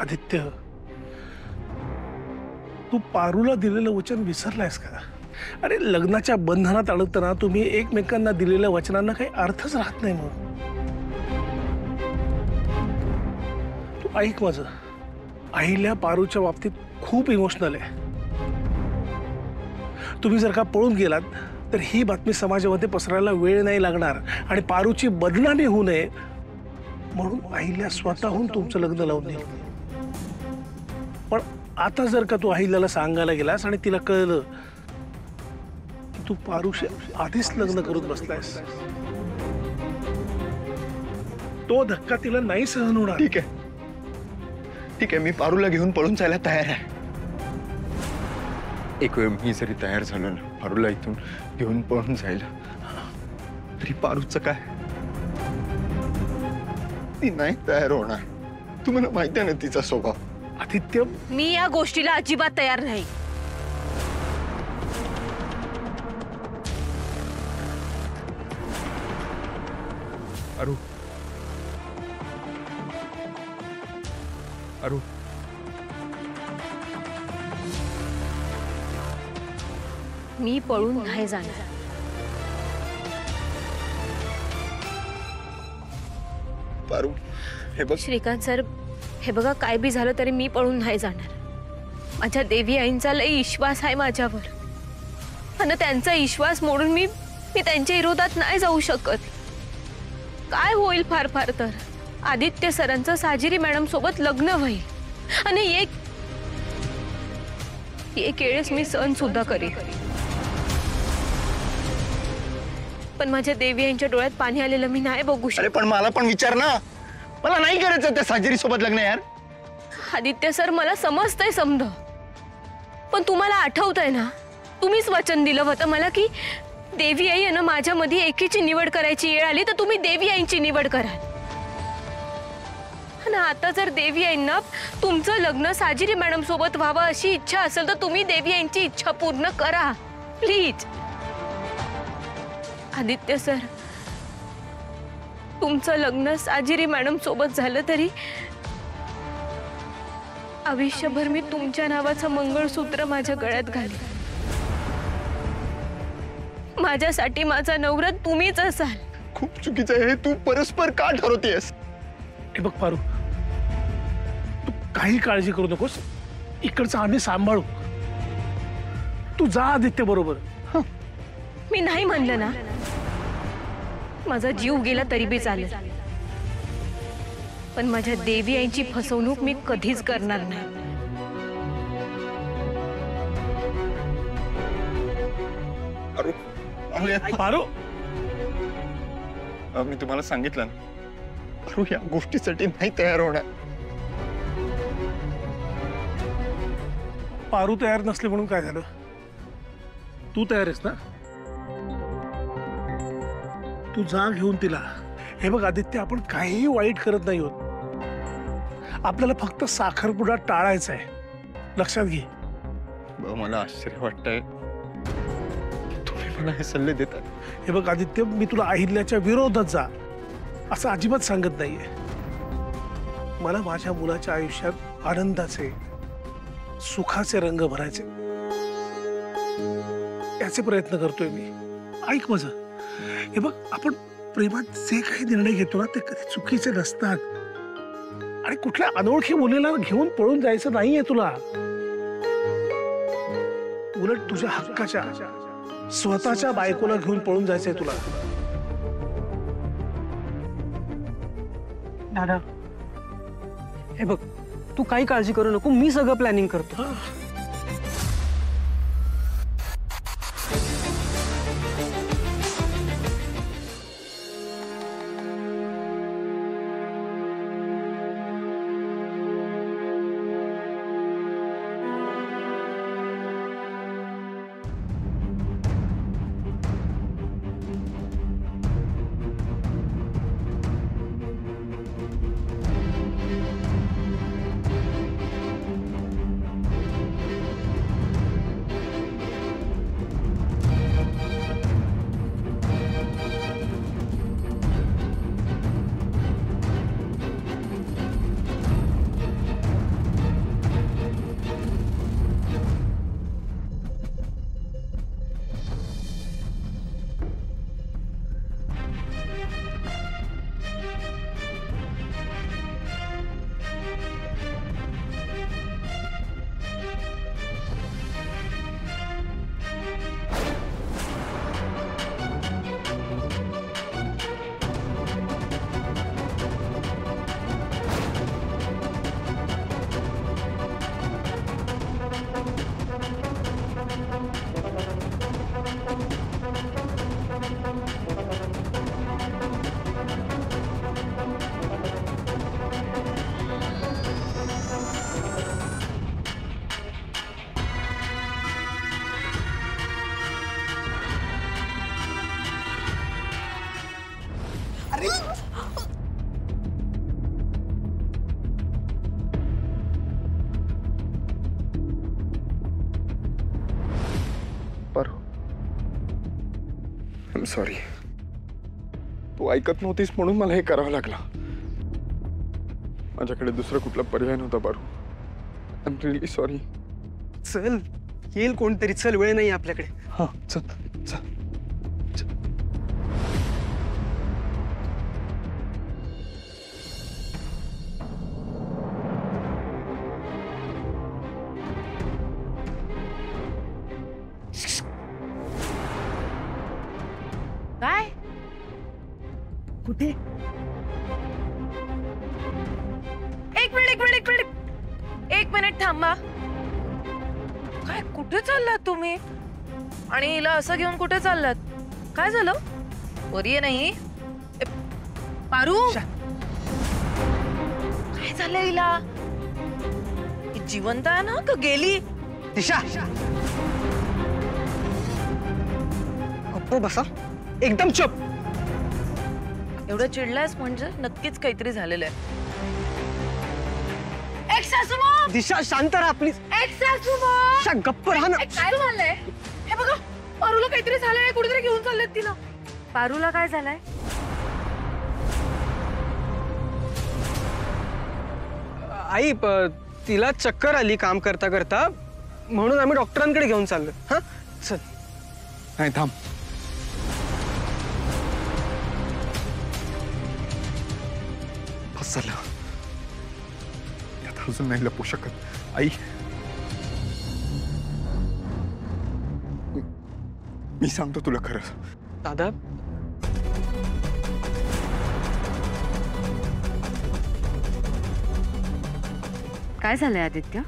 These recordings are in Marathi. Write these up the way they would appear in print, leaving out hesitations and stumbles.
आदित्य, तू पारूला दिलेलं वचन विसरलायस का? अरे लग्नाच्या बंधनात अडकताना तुम्ही एकमेकांना दिलेल्या वचनांना काही अर्थच राहत नाही. मग तू ऐक माझं, अहिल्या पारूच्या बाबतीत खूप इमोशनल आहे. तुम्ही जर का पळून गेलात तर ही बातमी समाजामध्ये पसरायला वेळ नाही लागणार आणि पारूची बदनामी होऊ नये म्हणून अहिल्या स्वतःहून तुमचं लग्न लावून दिलं. पण आता जर का तू अहिल्याला सांगायला गेलास आणि तिला कळलं की तू पारूशी आधीच लग्न करून बसलायस, तो धक्का तिला नाही सहन होणार. ठीक आहे, ठीक आहे, मी पारूला घेऊन पळून जायला तयार आहे. एक वेळ मी जरी तयार झालो ना पारूला इथून घेऊन पळून जायला, तरी पारूचं काय? ती नाही तयार होणार. तुम्हाला माहिती आहे ना तिचा स्वभाव. आदित्य, मी या गोष्टीला अजिबात तयार नाही. अरू, अरू, मी पळून नाही जाणार. पारू, हे बघ. श्रीकांत सर, हे बघा, काय बी झालं तरी मी पळून नाही जाणार. माझ्या देवी आईंचा लई विश्वास आहे माझ्यावर, आणि त्यांचा विश्वास मोडून मी त्यांच्या विरोधात नाही जाऊ शकत. काय होईल फार फार तर आदित्य सरांचं साजिरी मॅडम सोबत लग्न होईल आणि एक वेळेस मी सहन सुद्धा करेन. पण माझ्या देवी यांच्या डोळ्यात पाणी आलेलं मी नाही बघू शकत. अरे पण मला पण विचार ना, मला नाही करायचं त्या साजिरी सोबत लग्न यार. आदित्य सर, मला समजतंय समज, पण तुम्हाला आठवतंय ना, तुम्हीच वचन दिलं होतं मला की देवी आई आणि माझ्यामध्ये एकीची निवड करायची वेळ आली तर तुम्ही देवी आईंची निवड कराल. आणि आता जर देवी आईंना तुमचं लग्न साजिरी मॅडम सोबत व्हावं अशी इच्छा असेल तर तुम्ही देवी आईंची इच्छा पूर्ण करा प्लीज. आदित्य सर, तुमचं लग्न साजिरी मॅडम सोबत झालं तरी आयुष्यभर मी तुमच्या नावाचं मंगळसूत्र माझ्या गळ्यात घालेन. माझ्यासाठी माझा नवरा तुम्हीच असाल. खूप चुकीचं आहे. तू परस्पर का ठरवतेस? हे बघ पारू, तू काही काळजी करू नकोस, इकडचं आम्ही सांभाळू. तू जा आदित्य बरोबर. मी नाही म्हणलं ना, माझा जीव गेला तरी बी चालेल, पण माझ्या देवी आईंची फसवणूक मी कधीच करणार नाही. पारू, मी तुम्हाला सांगितलं ना, अरू या गोष्टीसाठी नाही तयार होणार. पारू तयार नसले म्हणून काय झालं? तू तयार आहेस ना? तू जा घेऊन तिला. हे बघ आदित्य, आपण काहीही वाईट करत नाही आहोत. आपल्याला फक्त साखरपुडा टाळायचा आहे, लक्षात घे. मला आश्चर्य वाटतंय तुम्ही मला हे सल्ले देतात. हे बघ आदित्य, मी तुला अहिल्याच्या विरोधात जा असं अजिबात सांगत नाहीये. मला माझ्या मुलाच्या आयुष्यात आनंदाचे, सुखाचे रंग भरायचे, याचे प्रयत्न करतोय मी. ऐक माझं. हे बघ, आपण प्रेमात जे काही निर्णय घेतो ना ते कधी चुकीचे नसतात. आणि कुठल्या अनोळखी मुलीला घेऊन पळून जायचं नाहीये तुला. उलट तुझ्या हक्काच्या स्वतःच्या बायकोला घेऊन पळून जायचंय तुला. दादा, हे बघ, तू काही काळजी करू नको, मी सगळं प्लॅनिंग करतो. Paru, I am sorry. तू ऐकत नव्हतीस म्हणून मला हे करावं लागलं. माझ्याकडे दुसरा कुठला पर्याय नव्हता Paru. I am really sorry. चल, येईल कोणतरी. चल, वेळ नाही आपल्याकडे. हा चल चल. काय? कुठे? एक मिनिट थांबा. काय कुठे चाललात तुम्ही? आणि हिला असं घेऊन कुठे चाललात? काय झालं? बरी आहे नाही? पारू, काय झालं हिला? ही जिवंत आहे ना का गेली? दिशा, गप्प बसा. एकदम चुप. एवढं चिडलायस म्हणजे नक्कीच काहीतरी झालेलं आहे. एक सासूमा, दिशा शांत राहा प्लीज. एक सासूमा. दिशा गप्प राहा ना. काय झालंय? हे बघा, पारूला काहीतरी झालंय. कुठेतरी घेऊन चाललेत तिला. पारूला काय झालंय? आई, तिला चक्कर आली काम करता करता, म्हणून आम्ही डॉक्टरांकडे घेऊन चाललो. हा चल. नाही थांब. बस झालं. यात अजून नाही लपू शकत. आई, मी सांगतो तुला खरं. दादा, काय झालंय आदित्य?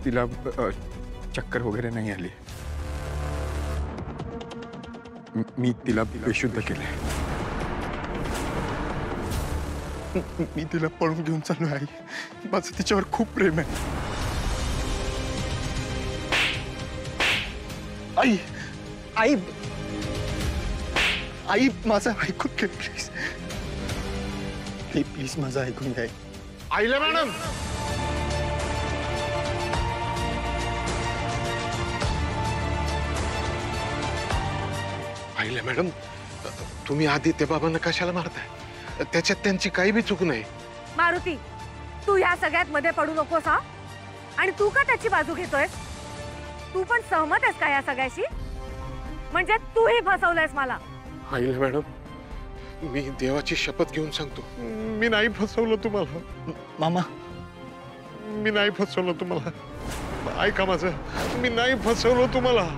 तिला चक्कर वगैरे नाही आली. मी तिला बेशुद्ध केलंय. मी तिला पळून घेऊन चाललोय. आई, माझं तिच्यावर खूप प्रेम आहे. आई, आई, आई माझं ऐकून घे प्लीज. प्लीज माझं ऐकून घ्या. आईला मॅडम, आईला मॅडम, तुम्ही आदित्य बाबांना कशाला मारताय? त्याच्यात त्यांची काही बी चूक नाही. मारुती, तू ह्या सगळ्यात मध्ये पडू नकोस हा. आणि तू का त्याची बाजू घेतोयस? तू पण सहमत आहेस का या सगळ्याशी? म्हणजे तूही फसवलंयस मला. आईला मॅडम, मी देवाची शपथ घेऊन सांगतो, मी नाही फसवलं तुम्हाला. मामा, मी नाही फसवलं तुम्हाला. ऐका माझं, मी नाही फसवलं तुम्हाला.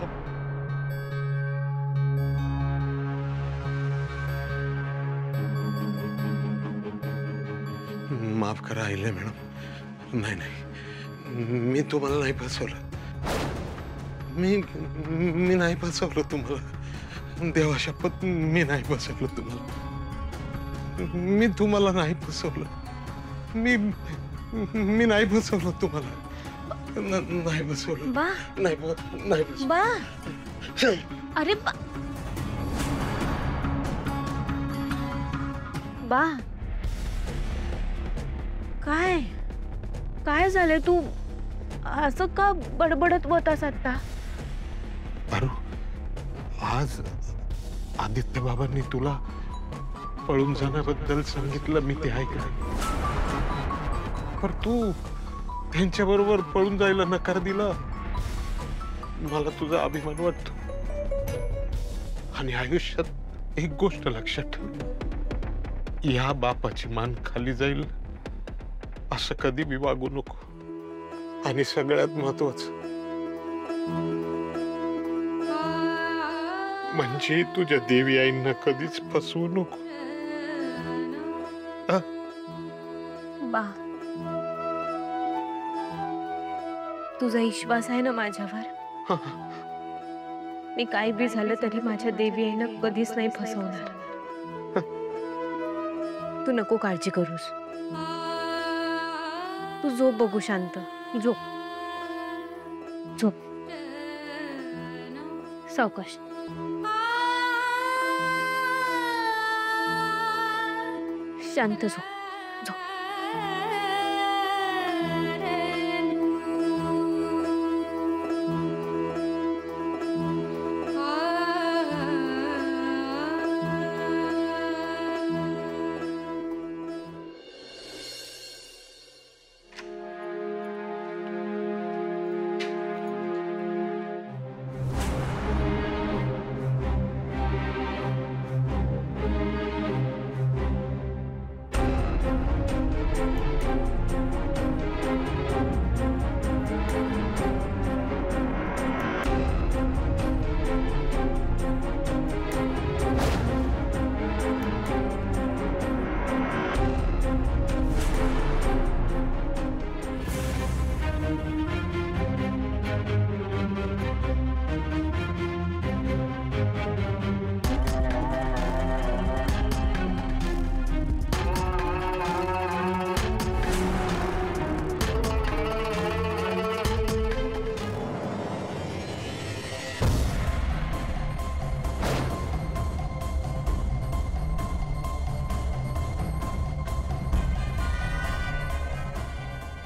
माफ करा आईला मॅडम. नाही नाही, मी तुम्हाला नाही फसवलं. मी नाही फसवलं तुम्हाला. देवा शपथ, मी नाही फसवलं तुम्हाला. मी तुम्हाला नाही फसवलं. मी नाही फसवलं तुम्हाला. नाही फसवलं. बा, नाही फसवलं. बा, अरे बा, बा, काय काय झालंय? तू असं का बडबडत होतास आता? पारू, आज आदित्य बाबांनी तुला पळून जाण्याबद्दल सांगितलं. मी ते ऐकलं. पर तू त्यांच्या बरोबर पळून जायला नकार दिला. मला तुझा अभिमान वाटतो. आणि आयुष्यात एक गोष्ट लक्षात ठेव, या बापाची मान खाली जाईल असं कधी बी वागू नको. आणि सगळ्यात महत्वाचं म्हणजे तुझ्या देवी आईंना कधीच फसवू नको. बा, तुझा विश्वास आहे ना माझ्यावर? मी काय बी झालं तरी माझ्या देवी आईनं कधीच नाही फसवणार. तू नको काळजी करूस. तू झोप बघू शांत. झोप झोप. सावकाश. शांत झोप.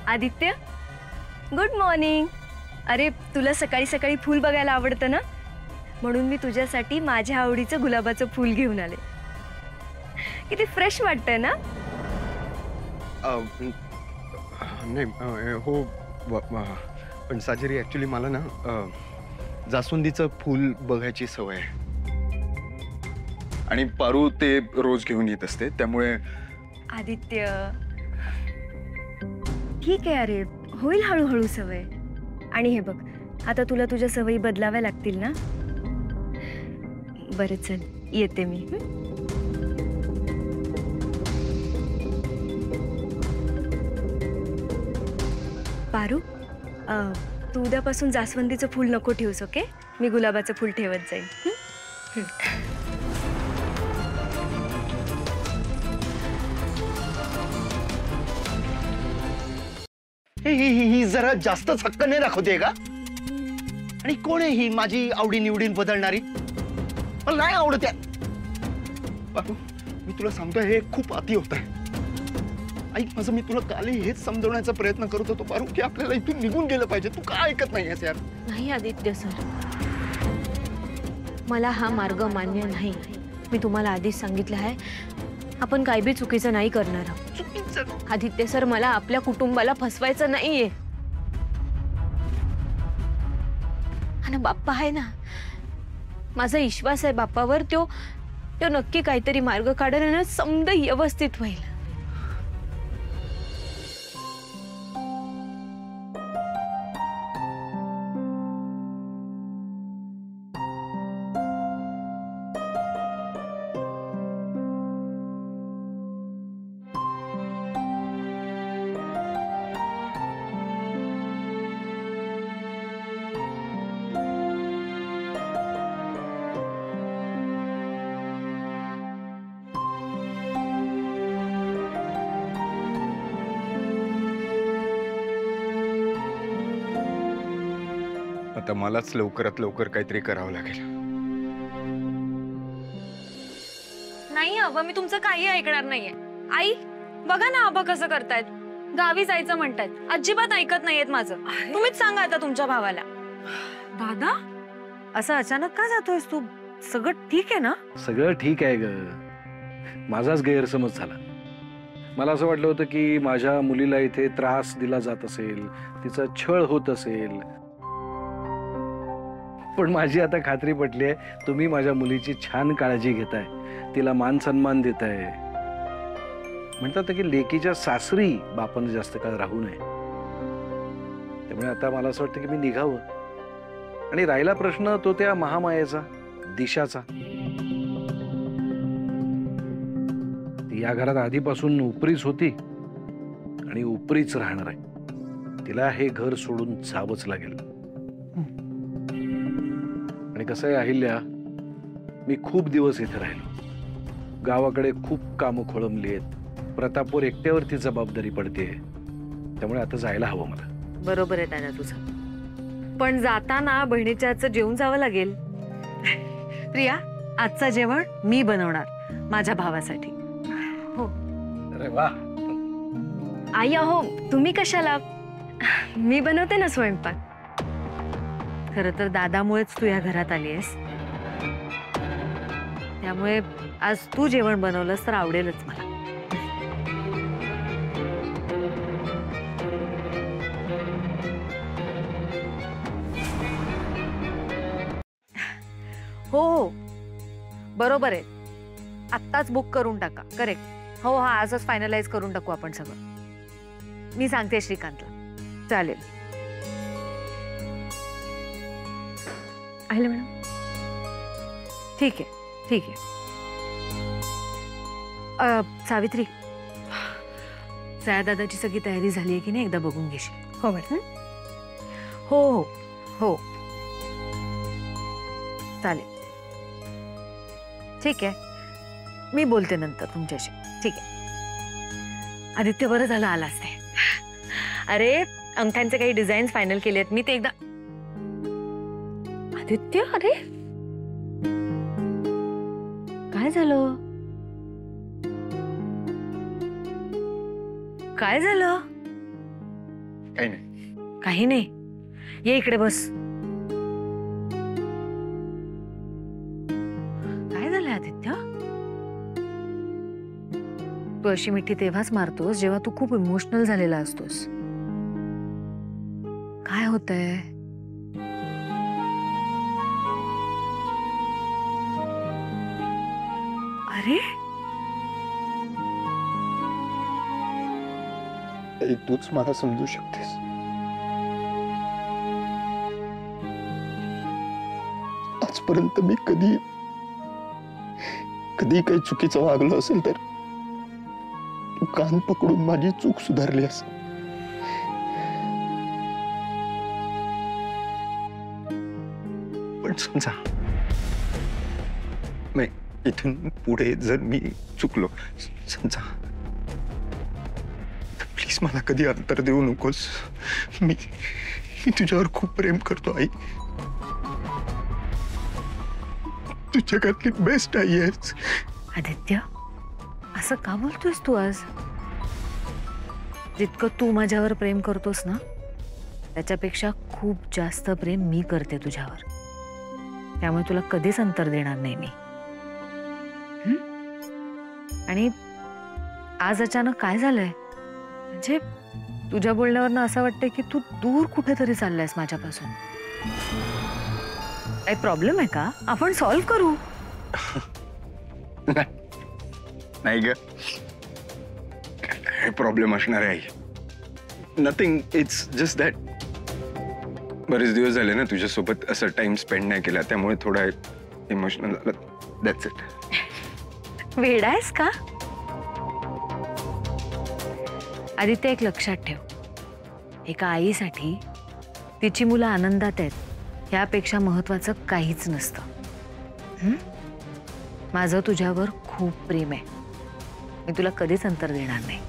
Aditya, good morning. अरे तुला सकाळी सकाळी फूल बघायला आवडतं ना, म्हणून मी तुझ्यासाठी माझ्या आवडीचं गुलाबाचं फूल घेऊन आले. किती फ्रेश वाटतंय ना. नाही हो पण साजरी ॲक्च्युली मला ना जास्वंदीचं फूल बघायची सवय आहे आणि पारू ते रोज घेऊन येत असते, त्यामुळे. आदित्य ठीक आहे, अरे होईल हळूहळू सवय. आणि हे बघ, आता तुला तुझ्या सवयी बदलाव्या लागतील ना. बरं चल, येते मी. पारू, तू उद्यापासून जास्वंदीचं फूल नको ठेवूस, ओके? मी गुलाबाचं फूल ठेवत जाईन. ही जरा जास्तच हक्क नाही दाखवते का? आणि कोण आहे ही माझी आवडी निवडीन बदलणारी? मला नाही आवडत आहे. बाबू, मी तुला सांगतोय हे खूप अति होत आहे. ऐक माझं, मी तुला कालही हेच समजवण्याचा प्रयत्न करत होतो पारू, की आपल्याला इथून निघून गेलं पाहिजे. तू का ऐकत नाहीयेस यार? नाही आदित्य सर, मला हा मार्ग मान्य नाही. मी तुम्हाला आधीच सांगितलं आहे, आपण काय बी चुकीचं नाही करणार आहोत. आदित्य सर, मला आपल्या कुटुंबाला फसवायचं नाहीये. आणि बाप्पा आहे ना, माझा विश्वास आहे बाप्पावर. तो नक्की काहीतरी मार्ग काढेल आणि समद व्यवस्थित होईल. आता मलाच लवकरात लवकर काहीतरी करावं लागेल. नाही आबा, मी तुमचं काही ऐकणार नाहीये. आई बघा ना, आबा कसं करतायत. गावी जायचं म्हणतायत, अजिबात ऐकत नाहीयेत माझं. तुम्हीच सांगा आता तुमच्या भावाला. दादा, असं अचानक का जातोयस तू? सगळं ठीक आहे ना? सगळं ठीक आहे ग. माझाच गैरसमज झाला. मला असं वाटलं होतं की माझ्या मुलीला इथे त्रास दिला जात असेल, तिचा छळ होत असेल. पण माझी आता खात्री पटली आहे, तुम्ही माझ्या मुलीची छान काळजी घेताय, तिला मान सन्मान देताय. म्हणतात की लेकीच्या सासरी बापानं जास्त काळ राहू नये. त्यामुळे आता मला असं वाटतं की मी निघावं. आणि राहिला प्रश्न तो त्या महामायेचा, दिशाचा. ती या घरात आधीपासून उपरीच होती आणि उपरीच राहणार आहे. तिला हे घर सोडून जावंच लागेल. आणि कसं आहे अहिल्या, मी खूप दिवस इथे राहिलो. गावाकडे खूप कामं खोळंबली आहेत. प्रतापवर एकट्यावरती जबाबदारी पडते. त्यामुळे आता जायला हवं मला. बरोबर आहे दादा तुझं, पण जाताना बहिणीच्या हातचं जेवून जावं लागेल. प्रिया, आजचं जेवण मी बनवणार माझ्या भावासाठी. अरे वा. आई अहो तुम्ही कशाला, मी बनवते ना स्वयंपाक. खरं तर दादामुळेच तू या घरात आली आहेस, त्यामुळे आज तू जेवण बनवलंस तर आवडेलच मला. हो हो बरोबर आहे, आत्ताच बुक करून टाका. करेक्ट. हो हा आजच फायनलाइज करून टाकू आपण सगळं. मी सांगते श्रीकांतला. चालेल. आहिले मॅडम. ठीक आहे ठीक आहे. सावित्री, दादाची सगळी तयारी झाली आहे की नाही एकदा बघून घेशील? हो मॅडम. हो हो हो चालेल. ठीक आहे, मी बोलते नंतर तुमच्याशी. ठीक आहे. आदित्य, बरं झालं आलास ते. अरे अंगठ्यांचे काही डिझाईन्स फायनल केले आहेत मी, ते एकदा. आदित्य, अरे काय झालं? काय झालं? काही नाही. काही नाही. ये इकडे बस. काय झालंय आदित्य? तू अशी मिठी तेव्हाच मारतोस जेव्हा तू खूप इमोशनल झालेला असतोस. काय होतंय? अरे तूच मला समजू शकतेस. आजपर्यंत मी कधी काही चुकीचं वागलो असेल तर तू कान पकडून माझी चूक सुधारली असेल. पण समजा इथून पुढे जर मी चुकलो समजा, प्लीज मला कधी अंतर देऊ नकोस. मी तुझ्यावर खूप प्रेम करतो आई. तू जगातली बेस्ट आई आहेस. आदित्य, असं का बोलतोस तू आज? जितकं तू माझ्यावर प्रेम करतोस ना, त्याच्यापेक्षा खूप जास्त प्रेम मी करते तुझ्यावर. त्यामुळे तुला कधीच अंतर देणार नाही मी. आणि आज अचानक काय झालंय? म्हणजे तुझ्या बोलण्यावरनं असं वाटतंय की तू दूर कुठेतरी चाललायस माझ्यापासून. काही प्रॉब्लेम आहे का? आपण सॉल्व्ह करू. नाही ग, काय प्रॉब्लेम असणार आहे आई? नथिंग. इट्स जस्ट दॅट बरेच दिवस झाले ना तुझ्यासोबत असं टाइम स्पेंड नाही केला, त्यामुळे थोडा इमोशनल झालं. That's it. वेडा आहेस का? आदित्य, एक लक्षात ठेव, एका आईसाठी तिची मुलं आनंदात आहेत यापेक्षा महत्वाचं काहीच नसतं. माझं तुझ्यावर खूप प्रेम आहे. मी तुला कधीच अंतर देणार नाही.